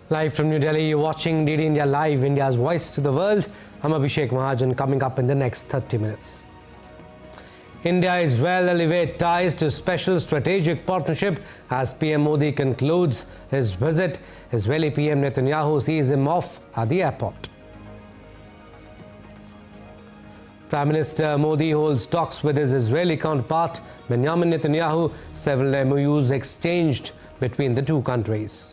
Live from New Delhi, you're watching DD India Live, India's voice to the world. I'm Abhishek Mahajan. Coming up in the next 30 minutes. India-Israel elevate ties to special strategic partnership as PM Modi concludes his visit. Israeli PM Netanyahu sees him off at the airport. Prime Minister Modi holds talks with his Israeli counterpart Benjamin Netanyahu. Several MOUs exchanged between the two countries.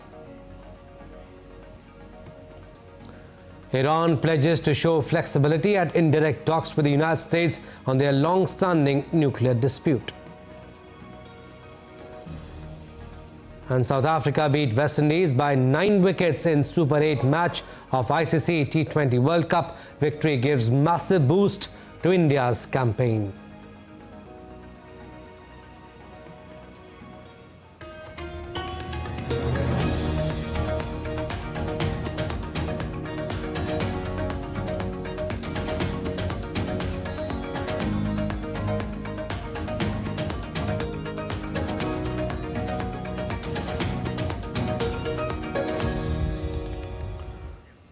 Iran pledges to show flexibility at indirect talks with the United States on their long-standing nuclear dispute. And South Africa beat West Indies by 9 wickets in Super 8 match of ICC T20 World Cup. Victory gives massive boost to India's campaign.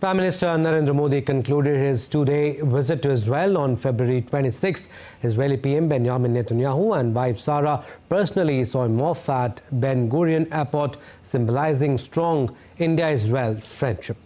Prime Minister Narendra Modi concluded his two-day visit to Israel on February 26th. Israeli PM Benjamin Netanyahu and wife Sarah personally saw him off at Ben Gurion Airport, symbolizing strong India-Israel friendship.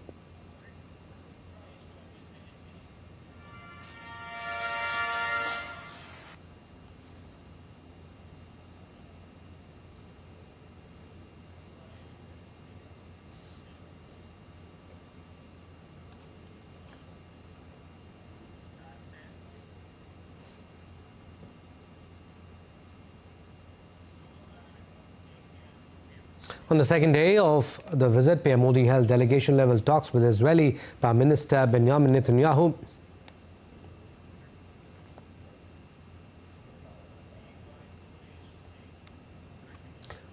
On the second day of the visit, PM Modi held delegation-level talks with Israeli Prime Minister Benjamin Netanyahu.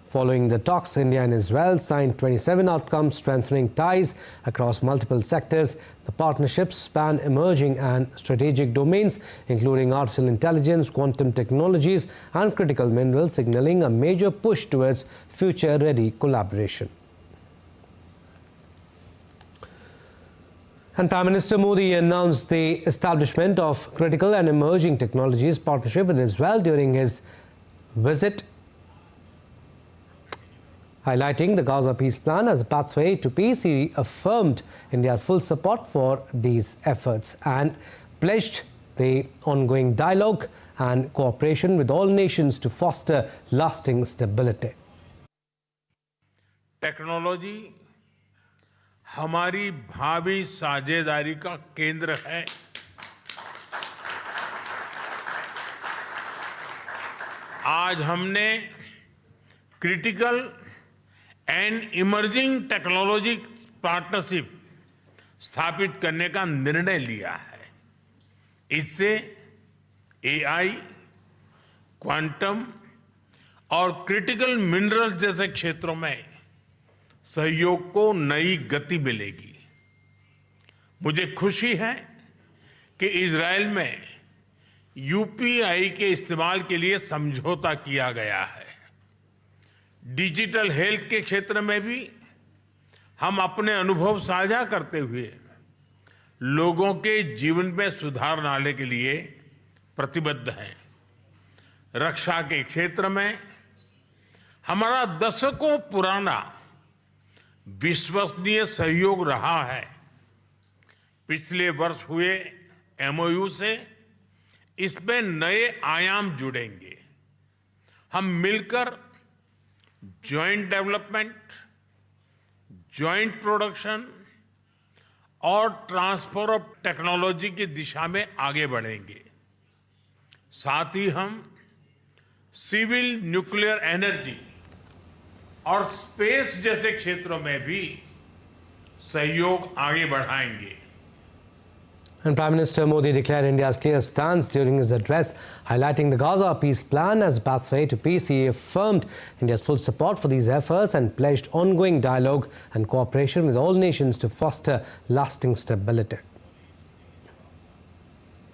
Following the talks, India and Israel signed 27 outcomes strengthening ties across multiple sectors. The partnerships span emerging and strategic domains, including artificial intelligence, quantum technologies, and critical minerals, signaling a major push towards future-ready collaboration. And Prime Minister Modi announced the establishment of critical and emerging technologies partnership with Israel during his visit, highlighting the Gaza peace plan as a pathway to peace. He affirmed India's full support for these efforts and pledged the ongoing dialogue and cooperation with all nations to foster lasting stability. Technology हमारी भावी साझेदारी का केंद्र है। आज हमने critical and emerging technology partnership स्थापित करने का निर्णय लिया है। इससे एआई, क्वांटम और क्रिटिकल मिनरल्स जैसे क्षेत्रों में सहयोग को नई गति मिलेगी। मुझे खुशी है कि इजरायल में यूपीआई के इस्तेमाल के लिए समझौता किया गया है। डिजिटल हेल्थ के क्षेत्र में भी हम अपने अनुभव साझा करते हुए लोगों के जीवन में सुधार लाने के लिए प्रतिबद्ध हैं। रक्षा के क्षेत्र में हमारा दशकों पुराना विश्वसनीय सहयोग रहा है। पिछले वर्ष हुए एमओयू से इसमें नए आयाम जुड़ेंगे। हम मिलकर जॉइंट डेवलपमेंट, जॉइंट प्रोडक्शन और ट्रांसफर ऑफ टेक्नोलॉजी की दिशा में आगे बढ़ेंगे। साथ ही हम सिविल न्यूक्लियर एनर्जी और स्पेस जैसे क्षेत्रों में भी सहयोग आगे बढ़ाएंगे। And Prime Minister Modi declared India's clear stance during his address, highlighting the Gaza peace plan as a pathway to peace. He affirmed India's full support for these efforts and pledged ongoing dialogue and cooperation with all nations to foster lasting stability.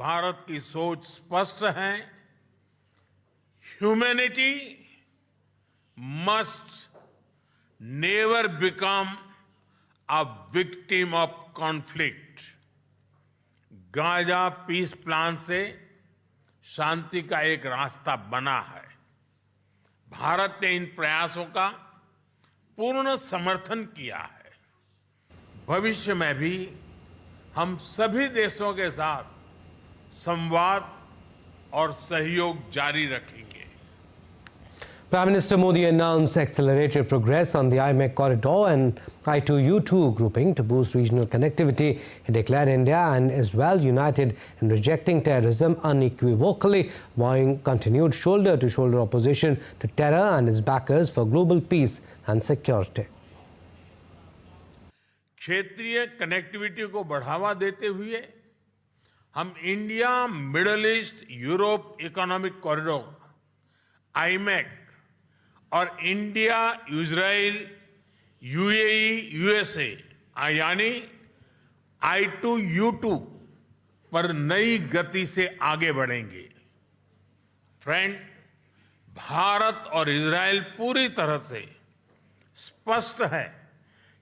Bharat की सोच स्पष्ट है। Humanity must never become a victim of conflict. Gaza peace plan से शांति का एक रास्ता बना है। भारत ने इन प्रयासों का पूर्ण समर्थन किया है। भविष्य में भी हम सभी देशों के साथ संवाद और सहयोग जारी रखेंगे। Prime Minister Modi announced accelerated progress on the IMEC corridor and I2U2 grouping to boost regional connectivity. He declared India and Israel united in rejecting terrorism unequivocally, vowing continued shoulder-to-shoulder opposition to terror and its backers for global peace and security. क्षेत्रीय connectivity को बढ़ावा देते हुए हम India middle east Europe economic corridor IMEC और India Israel UAE USA यानी I2U2 पर नई गति से आगे बढ़ेंगे। फ्रेंड्स, भारत और इजराइल पूरी तरह से स्पष्ट है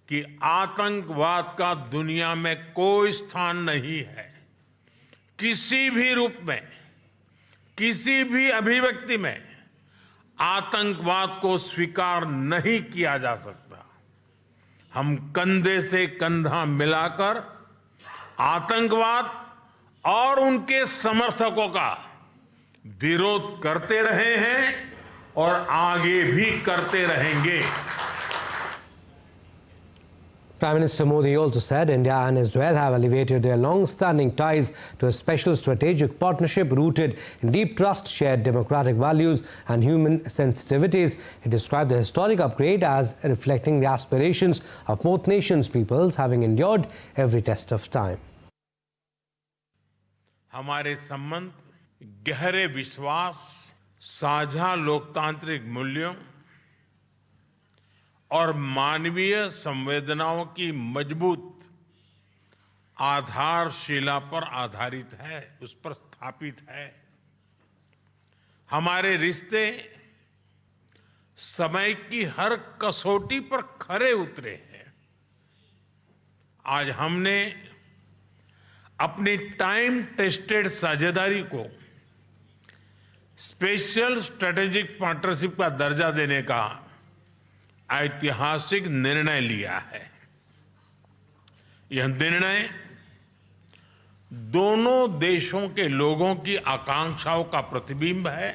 कि आतंकवाद का दुनिया में कोई स्थान नहीं है। किसी भी रूप में, किसी भी अभिव्यक्ति में आतंकवाद को स्वीकार नहीं किया जा सकता। हम कंधे से कंधा मिलाकर आतंकवाद और उनके समर्थकों का विरोध करते रहे हैं और आगे भी करते रहेंगे। Prime Minister Modi also said India and Israel have elevated their long-standing ties to a special strategic partnership rooted in deep trust, shared democratic values and human sensitivities. He described the historic upgrade as reflecting the aspirations of both nations' peoples having endured every test of time. हमारे संबंध गहरे विश्वास, साझा लोकतांत्रिक मूल्यों और मानवीय संवेदनाओं की मजबूत आधारशिला पर आधारित है, उस पर स्थापित है। हमारे रिश्ते समय की हर कसौटी पर खरे उतरे हैं। आज हमने अपनी टाइम टेस्टेड साझेदारी को स्पेशल स्ट्रेटेजिक पार्टनरशिप का दर्जा देने का ऐतिहासिक निर्णय लिया है। यह निर्णय दोनों देशों के लोगों की आकांक्षाओं का प्रतिबिंब है।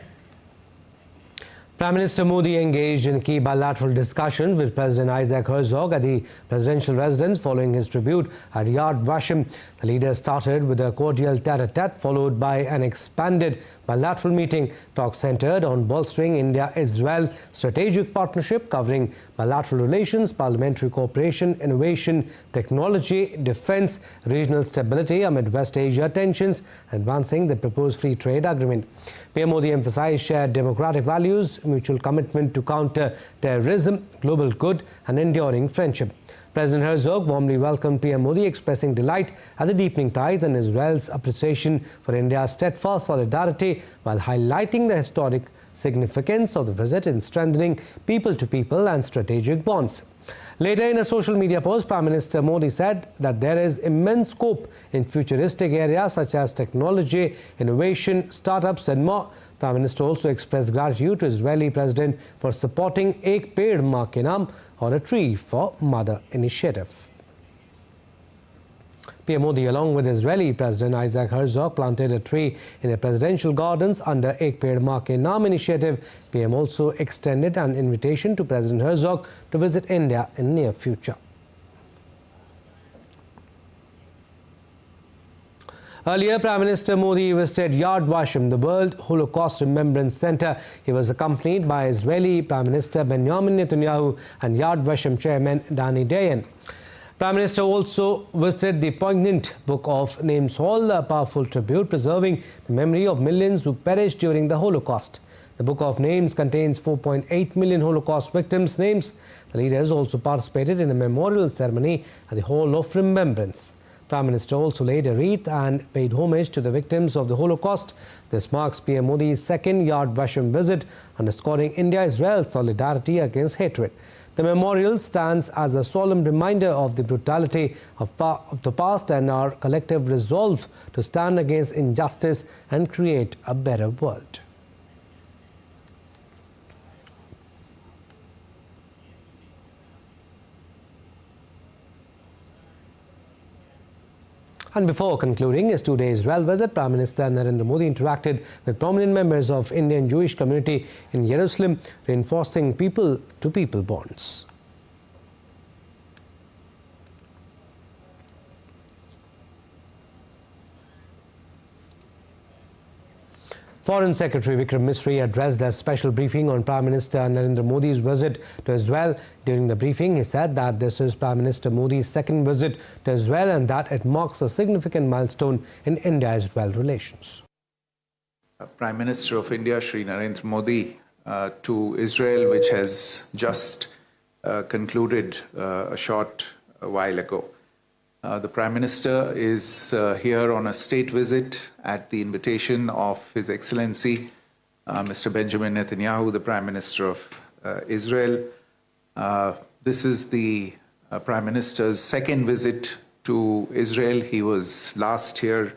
Prime Minister Modi engaged in key bilateral discussions with President Isaac Herzog at the presidential residence following his tribute at Yad Vashem. The leaders started with a cordial tete-a-tete followed by an expanded bilateral meeting. Talks centered on bolstering India-Israel strategic partnership covering bilateral relations, parliamentary cooperation, innovation, technology, defense, regional stability amid West Asia tensions, advancing the proposed free trade agreement. PM Modi emphasized shared democratic values, mutual commitment to counter terrorism, global good and enduring friendship. President Herzog warmly welcomed PM Modi, expressing delight at the deepening ties and Israel's appreciation for India's steadfast solidarity, while highlighting the historic significance of the visit in strengthening people-to-people and strategic bonds. Later, in a social media post, Prime Minister Modi said that there is immense scope in futuristic areas such as technology, innovation, startups and more. Prime Minister also expressed gratitude to Israeli President for supporting Ek Ped Maa Ke Naam, or a tree for mother initiative. PM Modi, along with Israeli President Isaac Herzog, planted a tree in the presidential gardens under Ek Ped Maa Ke Naam initiative. PM also extended an invitation to President Herzog to visit India in near future. Earlier, Prime Minister Modi visited Yad Vashem, the World Holocaust Remembrance Center. He was accompanied by Israeli Prime Minister Benjamin Netanyahu and Yad Vashem Chairman Dani Dayan. Prime Minister also visited the poignant Book of Names Hall, a powerful tribute preserving the memory of millions who perished during the Holocaust. The Book of Names contains 4.8 million Holocaust victims' names. The leaders also participated in a memorial ceremony at the Hall of Remembrance. Prime Minister also laid a wreath and paid homage to the victims of the Holocaust. This marks PM Modi's second Yad Vashem visit, underscoring India-Israel solidarity against hatred. The memorial stands as a solemn reminder of the brutality of the past and our collective resolve to stand against injustice and create a better world. And before concluding his two-day Israel visit, Prime Minister Narendra Modi interacted with prominent members of Indian Jewish community in Jerusalem, reinforcing people-to-people bonds. Foreign Secretary Vikram Misri addressed a special briefing on Prime Minister Narendra Modi's visit to Israel. During the briefing, he said that this is Prime Minister Modi's second visit to Israel and that it marks a significant milestone in India-Israel relations. Prime Minister of India, Shri Narendra Modi, to Israel, which has just concluded a short while ago. The Prime Minister is here on a state visit at the invitation of His Excellency, Mr. Benjamin Netanyahu, the Prime Minister of Israel. This is the Prime Minister's second visit to Israel. He was last here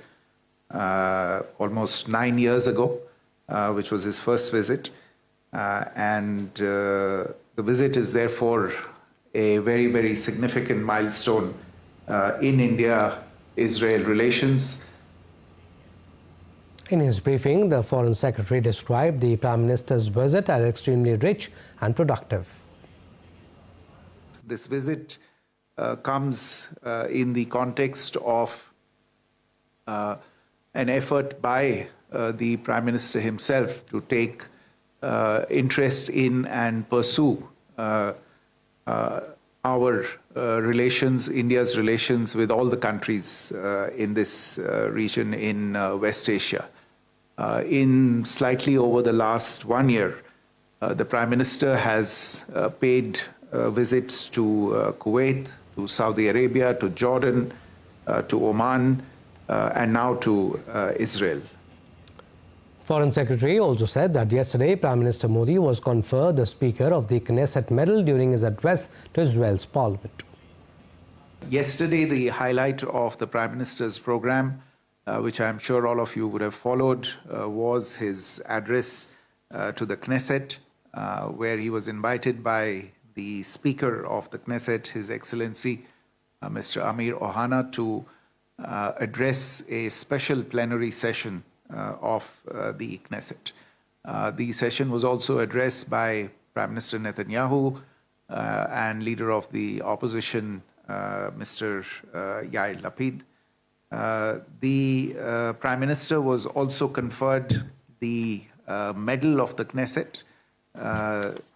almost 9 years ago, which was his first visit. The visit is therefore a very, very significant milestone in India-Israel relations. In his briefing, the Foreign Secretary described the Prime Minister's visit as extremely rich and productive. This visit comes in the context of an effort by the Prime Minister himself to take interest in and pursue our relations, India's relations with all the countries in this region in West Asia. In slightly over the last 1 year, the Prime Minister has paid visits to Kuwait, to Saudi Arabia, to Jordan, to Oman, and now to Israel. Foreign Secretary also said that yesterday Prime Minister Modi was conferred the Speaker of the Knesset Medal during his address to Israel's Parliament. Yesterday, the highlight of the Prime Minister's program, which I'm sure all of you would have followed, was his address to the Knesset, where he was invited by the Speaker of the Knesset, His Excellency, Mr. Amir Ohana, to address a special plenary session of the Knesset. The session was also addressed by Prime Minister Netanyahu and Leader of the Opposition, Mr. Yair Lapid. The Prime Minister was also conferred the Medal of the Knesset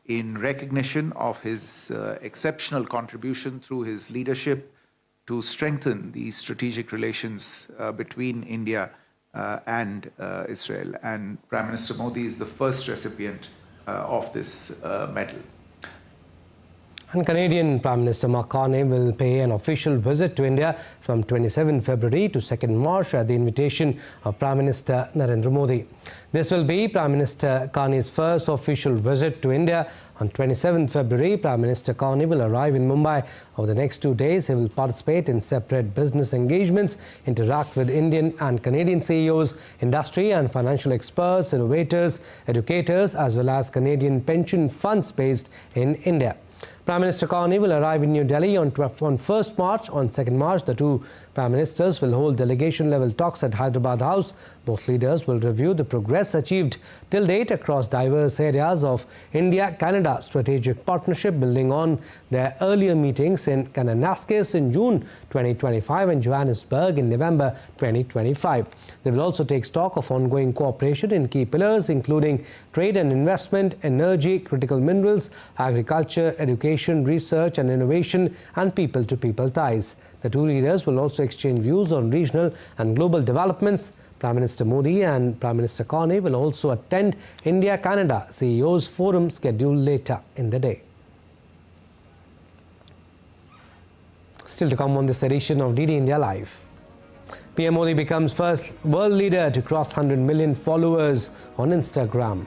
in recognition of his exceptional contribution through his leadership to strengthen the strategic relations between India and Israel. And Prime Minister Modi is the first recipient of this medal. And Canadian Prime Minister Mark Carney will pay an official visit to India from 27 February to 2nd March at the invitation of Prime Minister Narendra Modi. This will be Prime Minister Carney's first official visit to India. On 27 February, Prime Minister Carney will arrive in Mumbai. Over the next 2 days, he will participate in separate business engagements, interact with Indian and Canadian CEOs, industry and financial experts, innovators, educators, as well as Canadian pension funds based in India. Prime Minister Carney will arrive in New Delhi on 1st March. On 2nd March, the two Prime Ministers will hold delegation-level talks at Hyderabad House. Both leaders will review the progress achieved till date across diverse areas of India-Canada strategic partnership, building on their earlier meetings in Kananaskis in June 2025 and Johannesburg in November 2025. They will also take stock of ongoing cooperation in key pillars, including trade and investment, energy, critical minerals, agriculture, education, research and innovation, and people-to-people ties. The two leaders will also exchange views on regional and global developments. Prime Minister Modi and Prime Minister Carney will also attend India-Canada CEOs Forum scheduled later in the day. Still to come on this edition of DD India Live. PM Modi becomes first world leader to cross 100 million followers on Instagram.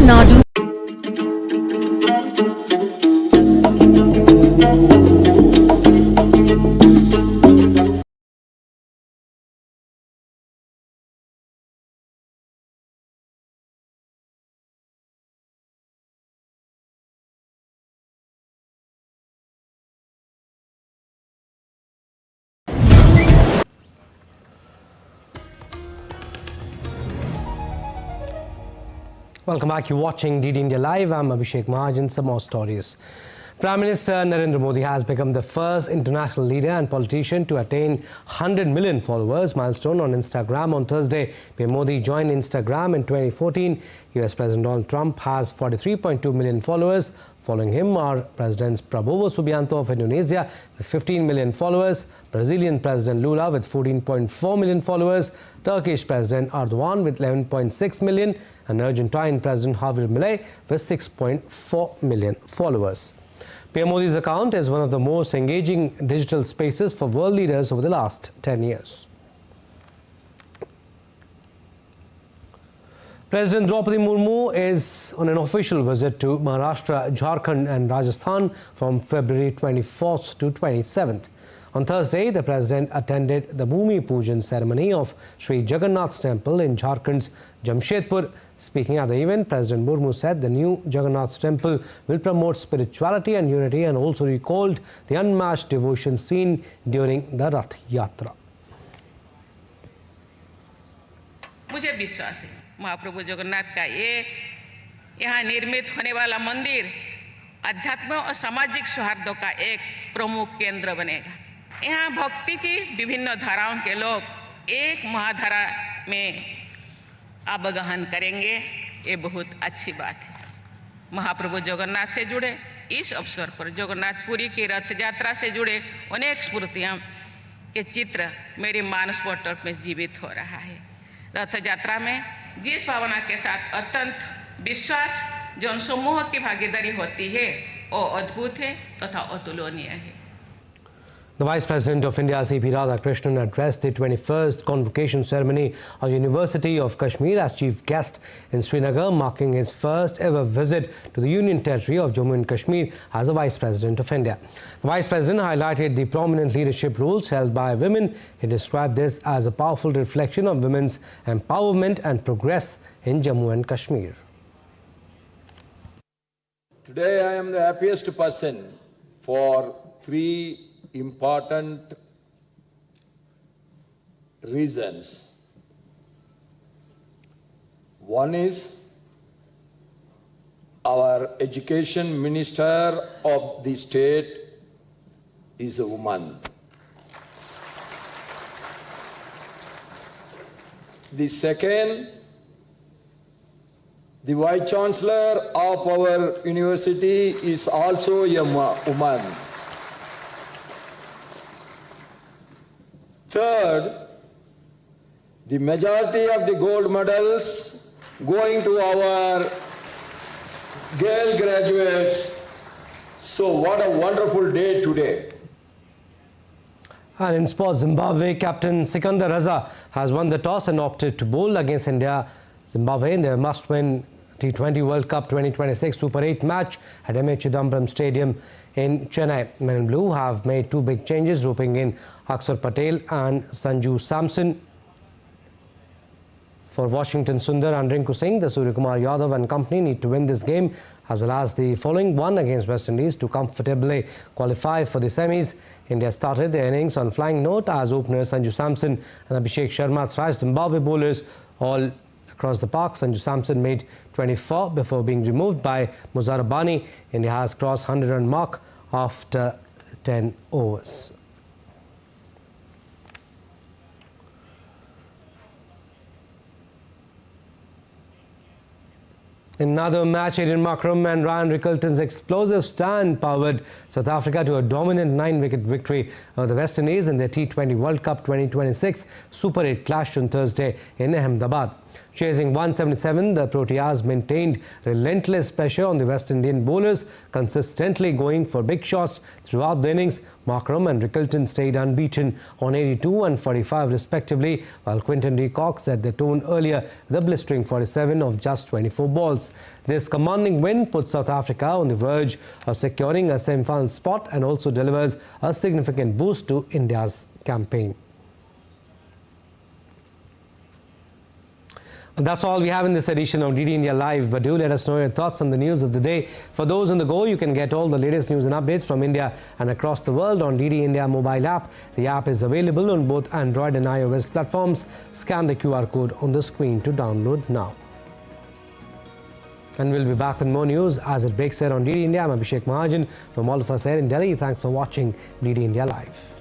Nadu. Welcome back. You're watching DD India Live. I'm Abhishek Mahajan. Some more stories. Prime Minister Narendra Modi has become the first international leader and politician to attain 100 million followers milestone on Instagram on Thursday. PM Modi joined Instagram in 2014. US President Donald Trump has 43.2 million followers. Following him are Presidents Prabowo Subianto of Indonesia with 15 million followers, Brazilian President Lula with 14.4 million followers, Turkish President Erdogan with 11.6 million, and Argentine President Javier Milei with 6.4 million followers. PM Modi's account is one of the most engaging digital spaces for world leaders over the last 10 years. President Draupadi Murmu is on an official visit to Maharashtra, Jharkhand and Rajasthan from February 24th to 27th. On Thursday, the President attended the Bhumi Pujan ceremony of Sri Jagannath Temple in Jharkhand's Jamshedpur. Speaking at the event, President Murmu said the new Jagannath Temple will promote spirituality and unity and also recalled the unmatched devotion seen during the Rath Yatra. मुझे विश्वास है महाप्रभु जगन्नाथ का ये यहाँ निर्मित होने वाला मंदिर अध्यात्म और सामाजिक सौहार्द का एक प्रमुख केंद्र बनेगा। यहाँ भक्ति की विभिन्न धाराओं के लोग एक महाधारा में आवागमन करेंगे, ये बहुत अच्छी बात है। महाप्रभु जगन्नाथ से जुड़े इस अवसर पर जगन्नाथपुरी की रथ यात्रा से जुड़े अनेक स्मृतियाँ के चित्र मेरे मानस पटल में जीवित हो रहा है। रथ यात्रा में जिस भावना के साथ अत्यंत विश्वास जनसमूह की भागीदारी होती है वो अद्भुत है तथा अतुलनीय है। The Vice President of India, C.P. Radhakrishnan, addressed the 21st convocation ceremony of University of Kashmir as chief guest in Srinagar, marking his first ever visit to the Union Territory of Jammu and Kashmir as a Vice President of India. The Vice President highlighted the prominent leadership roles held by women. He described this as a powerful reflection of women's empowerment and progress in Jammu and Kashmir. Today I am the happiest person for three important reasons. One is our education minister of the state is a woman. The second, the Vice Chancellor of our university is also a woman. Third, the majority of the gold medals going to our girl graduates. So what a wonderful day today. And in sports, Zimbabwe captain Sikandar Raza has won the toss and opted to bowl against India. Zimbabwe in their must-win T20 World Cup 2026 Super 8 match at M.A. Chidambaram Stadium in Chennai. Men in blue have made two big changes, roping in Akshar Patel and Sanju Samson. For Washington Sundar and Rinku Singh, the Suryakumar Yadav and company need to win this game as well as the following one against West Indies to comfortably qualify for the semis. India started their innings on flying note as openers Sanju Samson and Abhishek Sharma thrashed Zimbabwe bowlers all across the park. Sanju Samson made 24 before being removed by Muzarabani. India has crossed 100-run mark after 10 overs. In another match, Aiden Markram and Ryan Rickelton's explosive stand powered South Africa to a dominant 9-wicket victory over the West Indies in their T20 World Cup 2026 Super 8 clash on Thursday in Ahmedabad. Chasing 177, the Proteas maintained relentless pressure on the West Indian bowlers, consistently going for big shots throughout the innings. Markram and Rickleton stayed unbeaten on 82 and 45 respectively, while Quinton de Kock set the tone earlier with a blistering 47 of just 24 balls. This commanding win puts South Africa on the verge of securing a semi-final spot and also delivers a significant boost to India's campaign. That's all we have in this edition of DD India Live, but do let us know your thoughts on the news of the day. For those on the go, you can get all the latest news and updates from India and across the world on DD India mobile app. The app is available on both Android and iOS platforms. Scan the QR code on the screen to download now. And we'll be back with more news as it breaks here on DD India. I'm Abhishek Mahajan. From all of us here in Delhi, thanks for watching DD India Live.